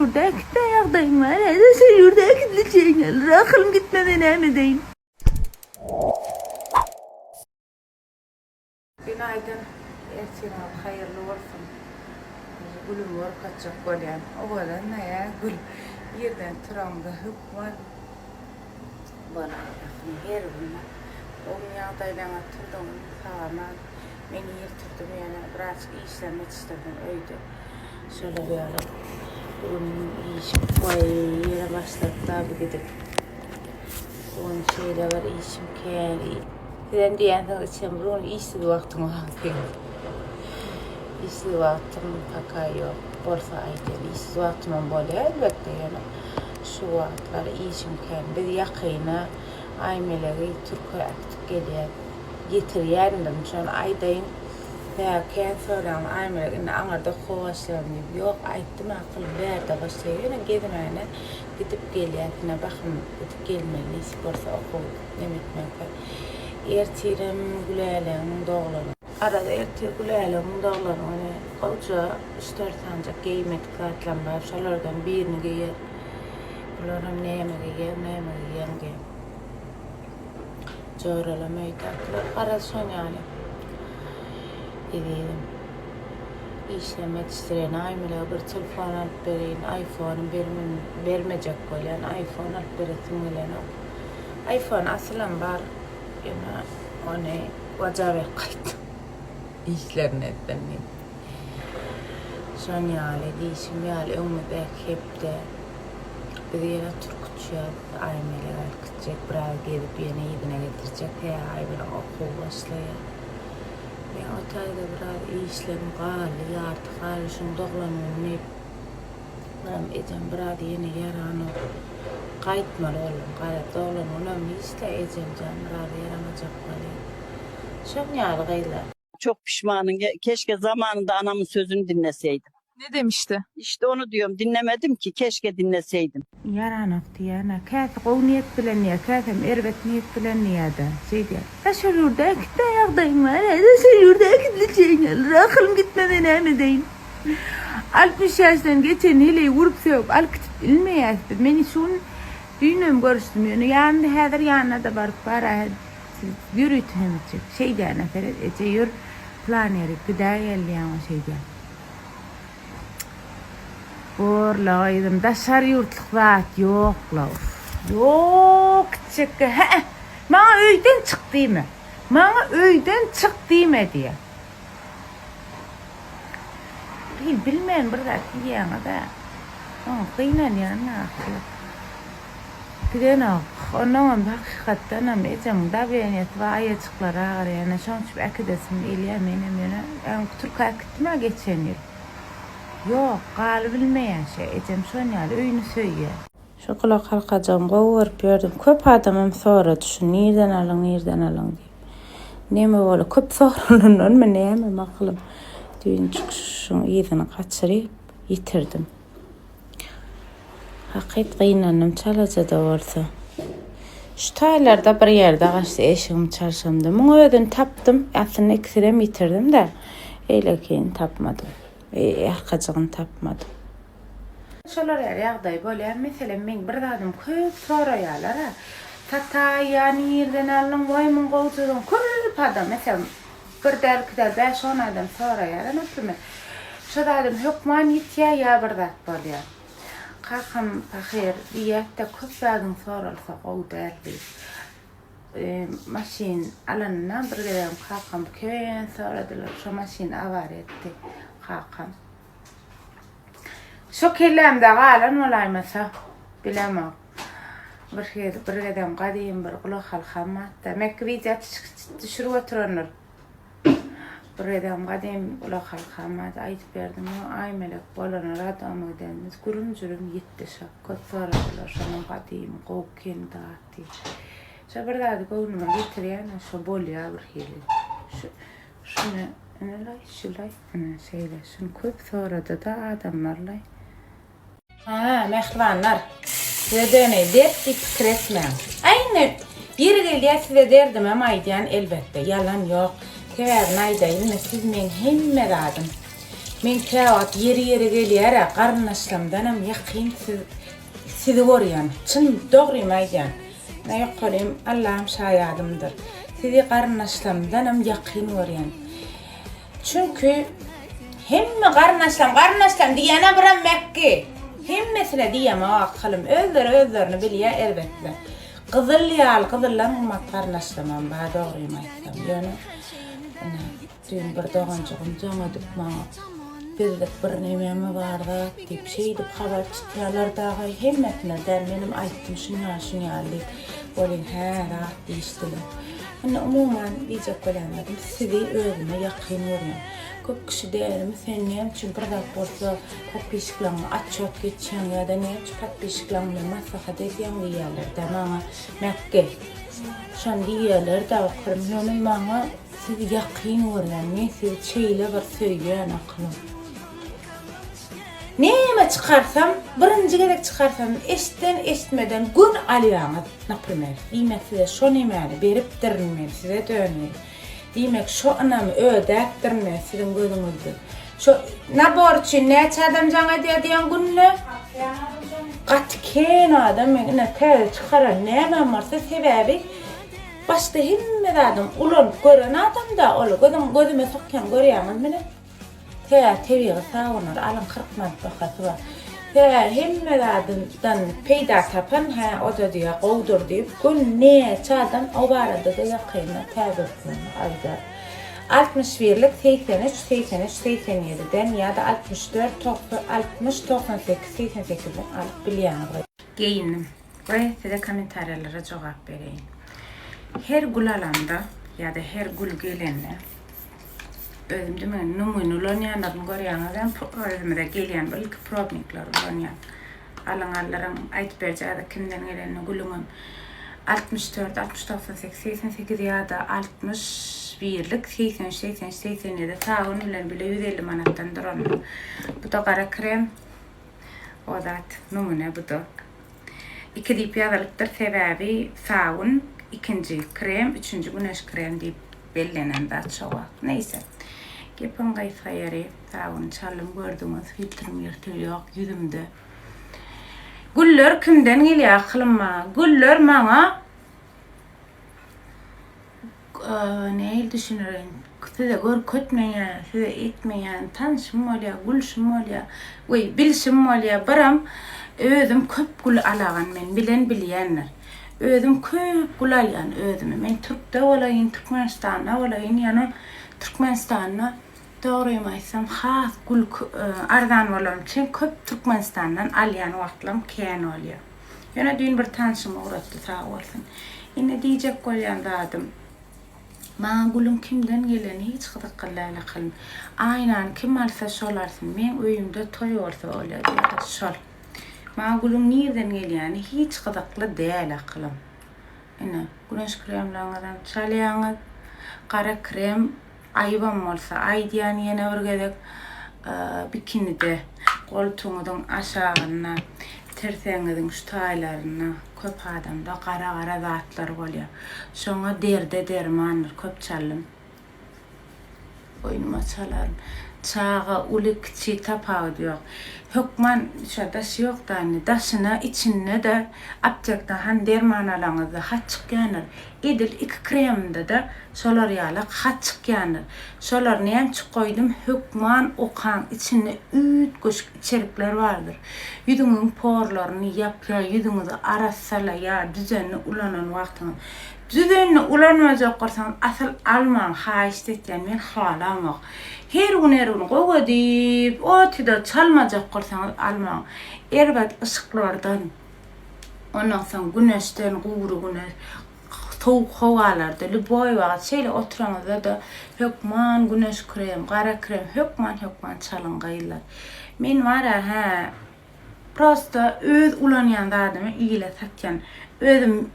Burada kitle ayaqdayım var. Hadi sen yurda kitleyeceğin gelir. Akılım gitmeden emedeyim. Günaydın. Erçin abi hayırlı olsun. Gülüm var kaçacak golyan. O golyan ne ya? Gül. Yerden tıramda hıp var. Bana yakın her bunlar. Onun yağdayla atırdım. Sağlamak. Beni yırtırdım yani. Birazcık işlemek istedim. Öyle. Şöyle bir ara. Onun işim yere başladı tabi gidip. Onun şeyle var işim kâri. Sen diyen için bunun işsiz vaktim var. İşsiz vaktim taka yok. Borsa aydan işsiz vaktim böyle elbette yani. Şu vaktlar işim kâri. Bir yakına aymeleri Türkiye aktif geliyor. Getiriyendim şu an aydayım. Ya kendi soran aymeleri anarda kovaşlarım yok. Ayttım akıl verdi başlıyor. Yani gidin öyle gidip geliyor. Bakın gidip gelmeli. Borsa okul demek ertirim gülelim doğularım. Arada ertir gülelim doğularım. Hani koca 3-4 ancak giymek katlanlar. Şalardan birini giyer. Bunlarım neyme giyer diye. Çoğralamayı taktılar. Arada son yani. Dedim. İşlemek isteyen aymile bir telefon alıp vereyim. iPhone'u vermeyecek olan iPhone alıp veretim iPhone aslan var. Yani onu vacave kayıt. İşlerini ettim. Son yâli değişim yâli umudek hep de bir yere Türkçe aymeler gidecek. Biraz gelip yeni yedine getirecek. Her ay bir okul başlıyor. Ben otayda biraz işlem gali artık gali şunu doğlanını ben edeceğim biraz yeni yaranı kayıtmalı oğlum gali doğlanını işte edeceğim canım biraz yaranacak gali. Çok yağlıgıyla. Çok pişmanım. Keşke zamanında anamın sözünü dinleseydim. Ne demişti? İşte onu diyorum. Dinlemedim ki. Keşke dinleseydim. Yaranık diyene. Kâti qoğ niyet bilen niye. Kâtim erbet niyet bilen niye de. Şey diye. Taşır yurda kitle ayaqdayım var. Hadi sen yurda kitleyeceğin gelir. Akılım gitmeden emedeyim. 60 yaştan geçen hileyi vurup sevip al kitip ilmeyekti. Beni şun düğünüm görüştüm yani. Yanında hedir yanına da barıp bara yürütüm için. Şey diye neferet ece yür planeri gıda geldi ama şey diye. Borlaydım daşar yurtluk vaat yok la. Yok çıkı. Bana öyden çık diyme. Bana öyden çık diyme diye. Bilmeyen burada diyene de. Kıynan yanına akıllı. Giden ondan hakikaten ama ecem da beğeniyet ve ayacıklar ağır yani. Şonç bir akidesim ilyemenim yani. Yani Türkiye'ye gitme geçen yıl. Yok, gal bilmeyen şey. Ecem son yani öyünü söylüyor. Şu kulak halkacağım, kovurup gördüm. Köp adamım sonra düşün. Nereden alın diye. Neyme böyle köp sorunun mu neyme bakalım. Düğün çıkışın iyidini kaçırıp yitirdim. Hakikaten kıynanım çalaca da olsa. Şu taylarda bir yerde kaçtı eşim çarşamda. Bunu ödün taptım. Aslında ikisini yitirdim de. Öyle ki tapmadım. Arkacığını tapmadım. Şolar yağday böyle mesela ben bir dadım köp soruyorlar ha. Tata yani yerden alın vaymun qoğucudun köp adam mesela bir derkide 5-10 adam soruyorlar nasıl şu dadım hükman yitiya ya bir dat böyle. Kakam fakir diyette köp bagın sorulsa qoğu derdi. Maşin alanına bir dedim kakam köyün soradılar şu maşin avar etti kakam. Şu kellemde galan olaymasa bilemem. Bir dedim qadim bir kulak halkamat demek vizet düşürü oturunur. Bir dedim qadim kulak halkamat ayıp verdim o ay melek bolanır adamı deniz gurumcurum yitti şak kotfaradılar şunun qadim qoğken dağıttı. Şu bir dadı qoğunuma getiriyen şu bol ya bir hili. Şunu enelay şulay şeyle şunu köp soradı da adamlarlay. Mehvanlar. Size döney derdik kresmen. Aynı bir geldiğe size derdim ama aydiyan elbette yalan yok. Kever naydayım siz men himme radım. Men täwat yeri gelýär, garnaşlamdanam ýakyn sizi görýän. Çyn dogrymy aýdýan. Näme ýoklarym Allah'ım şaýadymdyr. Sizi garnaşlamdanam ýakyn görýän. Çünkü hemme garnaşlam diýene biram Mekke. Hemmesine diýeme akylym özlerini bilýär elbetde. Gyzyl ýaly gyzyllar garnaşlamam ba dogrymy aýtsam. Ýöne dün bir dogancygym jaňa dupmaňa bizlik bir nememi barda diýip şeýdip habar tutýarlar dagy hemmesine der menim aýtdym şuňa bolin rahat diýişdiler. Umuman diýjek bolanlarym sizi özüme ýakyn görýän. Köp kişi değerimi senliyem çünkü bir bolsa patpişiklerini açıp geçen ya da ne patpişiklerini masaha dediyen diýerler de maňa Mekke. Şan diýerler de okurum ýöne maňa sizi ýakyn görýän, men sizi çeýle bir söýýän akylym. Näme çıkarsam, birinci gerek çıkarsam, eşitmeden gün alýaňyz, naprimер. Diýmek size şo nämäli berip dirilmeli, size dönmeli. Diýmek şo anamy ödäpdirme sizin gözüňizde. Şo nabor üçin näçe adam jaňa diýen günle? Gatken adam meni täze çıkaran näme barsa sebäbi başda hemme adam ulan gören adam da ol gözüme sokýan görýäňiz meni. Tebiği sağlanır, alın 40 manat bakası var. Hemme adamdan peyda tapan, o da diýär, gowdur diýip, gün näçe adam o barada da ýakyna täzirsin ayda. 61'lik 83-87'den ya da 64-60-98-88'den alıp bilýän. Geyinim ve size komentarlara cevap bereyim. Her gül alanda ya da her gül gelende özümde men numune ulanýanlaryny görýäňizem özümde gelýän ilk probnikler ulanýan. Alaňarlaryň aýtyp berjädi kimden geleni gülüňem 64, 68 ya da 61'lik 87 taýyny bilen bile 150 manatdan duran. Bu da gara krem. O zat numune bu da. İki diýip ýazalypdyr sebäbi saun, ikinci krem, üçüncü güneş krem diýip bellenen da çoğa. Neyse. Gepin gaýsa ýeri, saun çalym gördüňiz, filtrim ýerteliýok ýüzümde. Güller kimden gelýär akylymma? Güller maňa näil düşünýärin? Size görkezmeýän, size etmeýän, tanışym bolýar, gülşüm bolýar, bilşim bolýar. Biram özüm köp gül alagan men bilen bilýänler. Özüm köp gül alýan özüme. Men Türkde bolayyn, Türkmenistanda bolayyn, ýani Türkmenistanda doğruyu aýtsam has gül arzan bolan üçin köp Türkmenistandan alýan wagtlarym kän bolýar. Ýöne dün bir tanışym uğratdy sag bolsun. Ine diýjek bolýan dadym. Maňa gülüm kimden geleni hiç gyzyklylar akylym. Aýnan kim alsa şolarsyn. Men öýümde toý bolsa bolýar şol. Maňa gülüm nirden gelýäni hiç gyzykly däl akylym. Ine güneş kremleriňizden çalýaňyz, gara krem ayıbam bolsa aýdýan ýene bir gezek bikinide goltuňyzyň aşagyna terseňiziň şu taýlaryna köp adamda gara zatlar bolýar. Şoňa derman köp çalym. Oýnuma çalarym. Çağa ulikçi tapagy ýok. Hökman şada ýok daňy daşyna içinde de aptekda han derman alaňyzda haçyk ýanyr. Edil iki kremde de şolar ýaly haçyk ýanyr. Şolar näme çykoýdum hökman okan içinde üt goşuk içerikler bardyr. Ýüzüňiň porlaryny ýapýar, ýüzüňizi arassala ýa düzenli ulanan wagtyň. Düzenli ulanmajak bolsaň asal almaň haýyş etýän men halamok. Her gün gowa diýip otyda çalmajak bolsaň almaň. Erbet ışıklardan ondan soň güneşden gowruguna soğuk havalarda boy wagt şeýle oturaňyzda da hökman güneş krem, gara krem hökman çalyn gaýlar. Men wara prosta öz ulanýan zadymy ýyle satýan. Özüm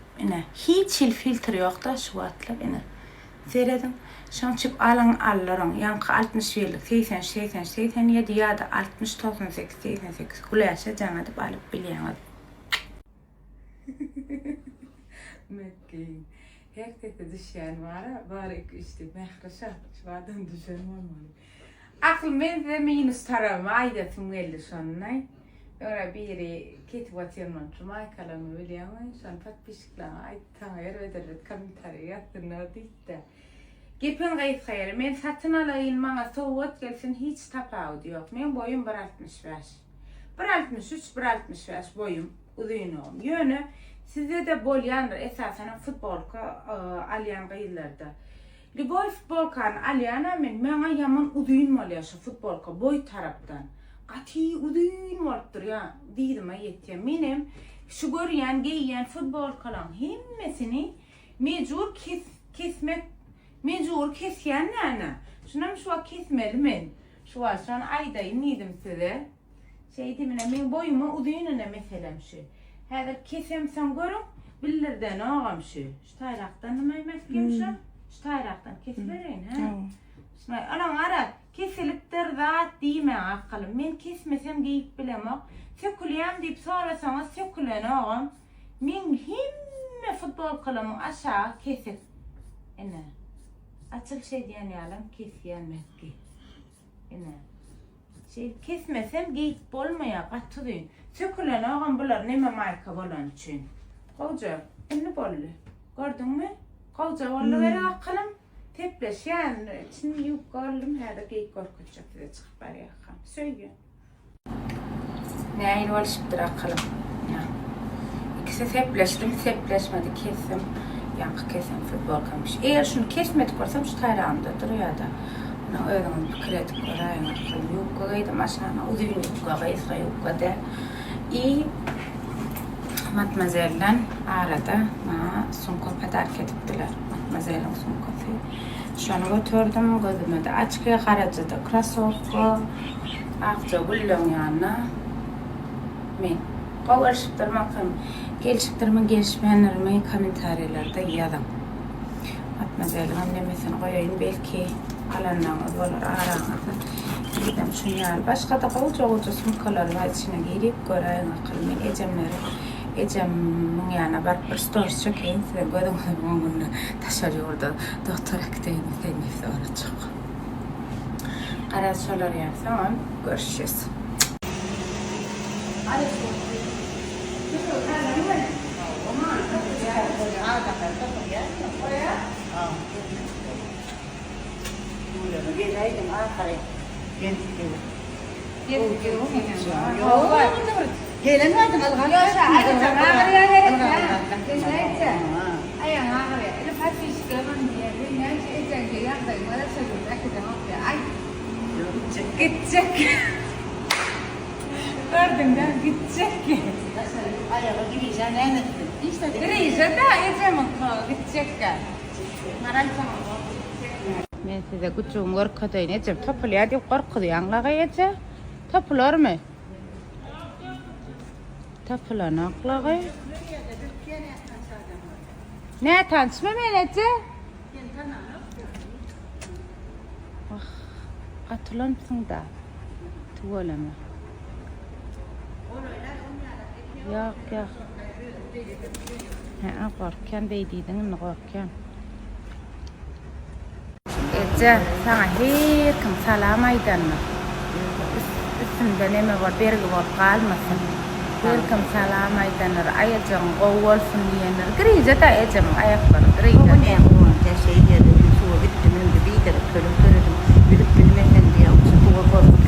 hiç filtre ýok da şu wagtlar seredim. Şonçyp alaryň ýanky 60'lik 80-87 ýa-da 60-98 güläşe jaňa diýip alyp bilýäňiz. Mekke. Herkese düşen var, iki işte mehreşat, şuadan düşen olmalı. Aklım ben de minus tarafıma aydatım geldi sonuna. Sonra biri ketip atıyormuşum. Ay kalanı biliyor musun? Sonra patpişiklerine ay tanıyır ödürüt komentari yaptığını deyip Gepin kayıp hayır. Men satın alayım bana soğuk gelsin hiç tapavdu yok. Men boyum 1.65. 1.63, 1.65 boyum uzunum. Yönü size de bol yandır esasen futbolka alyan kıyılarda. Boy futbolkan alyana men yaman uzun oluyor şu futbolka boy taraftan. Qati uzun olupdur ya deydim ayettim. Menim şu görüyen giyyen futbolkalan hemmesini mecbur kesmek mecbur kesyen nana. Şunam şu kesmeli men. Şu an aydayım neydim size. Şey demine men boyuma uzununa mesela şu. Hada kesem sen görün bilirden ağam şu. Şu tayraqtan nima emaskim şu. Şu tayraqtan kesverin ha. Şunay alan ara kesilipdir zat deyme aqalım. Men kesmesem giyip bilemok. Söküleyem deyip sorasanız sökülen ağam. Men himme futbol kılımı aşağı kesip. Ene. Açıl şey diyen yalan kesyenmez ki. Ene. Şey kesmesem giyip bolmaya qatıdın. Sökülen ağam bular neme marka bolan için. Koca, enne bollu. Gördün mü? Koca bollu veri aqalım. Tepleş yani şimdi yukarılım her dakika korkacak diye çıkıp bari söyle. Ne var şimdi akalım. Ya. İkisi tepleşmedi kesim. Yankı kesim futbol kalmış. Eğer şunu kesmedik olsam şu tayrağımda duruyor da. Ona öğrendim bir kredi korayım akalım. Yukarıydım aşağına uzun yukarı yukarı da. İyi. Matmazel'den arada sunko pedal ketiptiler. Matmazel'in sunkosu. Şunu götürdüm, gözüme de açıkya karacadı. Krasovka, akça güllön yanına. Men qovurishibdirman, gelişmeyenlerimi komentariylarda yazın. Matmazel'in nemesini koyayım belki alanlarınız olur, aranızda. Gidem şunu yani. Başka da koca sunkolar var içine girip göreyim akıllı. Ecem yani barıp bir stories çekeyim size gördüm bunu taşarıyor orada doktora gideyim nefsi olacak. Araçlar yapsam görüşürüz. Gelen vardı al Yok sen ağrıya Ay ağrıya. Ile fatih çıkamam diye. Ben ecenge yaptım. Bana söylüyor. Ay. Gidecek. Gördün mü? Gidecek. ayağa gireceğin en işte Gireceğiz de ecem gidecek. Ben size küçüğüm korkudayım. Ecem topluyor diye korkudu. Anlağı ece. Toplar mı? Tapılanakları. Ne tanışma melece? Ah, katılansın da. Tuvalama. Yok. Ha, korkan beydiydin, korkan. Ece, sana her kim salamaydan mı? Üstünde neme var, bergi var, kalmasın. Welcome salam aydanır ayacağım qowwalfın diyenler girice de ayacağım ayakları girice o ne o da şey dedi su gittim de bir de körüm bilip bilmeden diye o su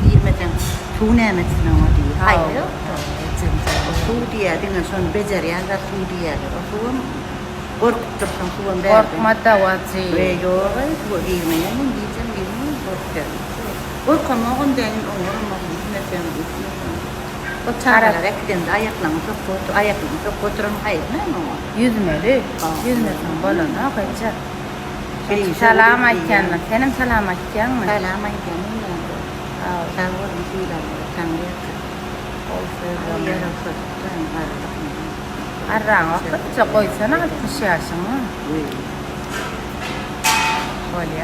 girmeden su ne mesela o diye hayır su diye dinle son beceriyen de su diye o su korkuttum su ben korkmada vazı ve yok su girmeden diyeceğim korkma ondan onu mesela o çağırarak gidince ayaklarını çok götürün hayır ne mi o? Yüzmeli. Yüzmesin balona koyacak. Salam aytyanla. Senin salam aytyan mı? Salam aytyan mı? Sen varın şeyler. Sen yakın. Olsun. Yarası. Arran vakit koysana 60 yaşına. Böyle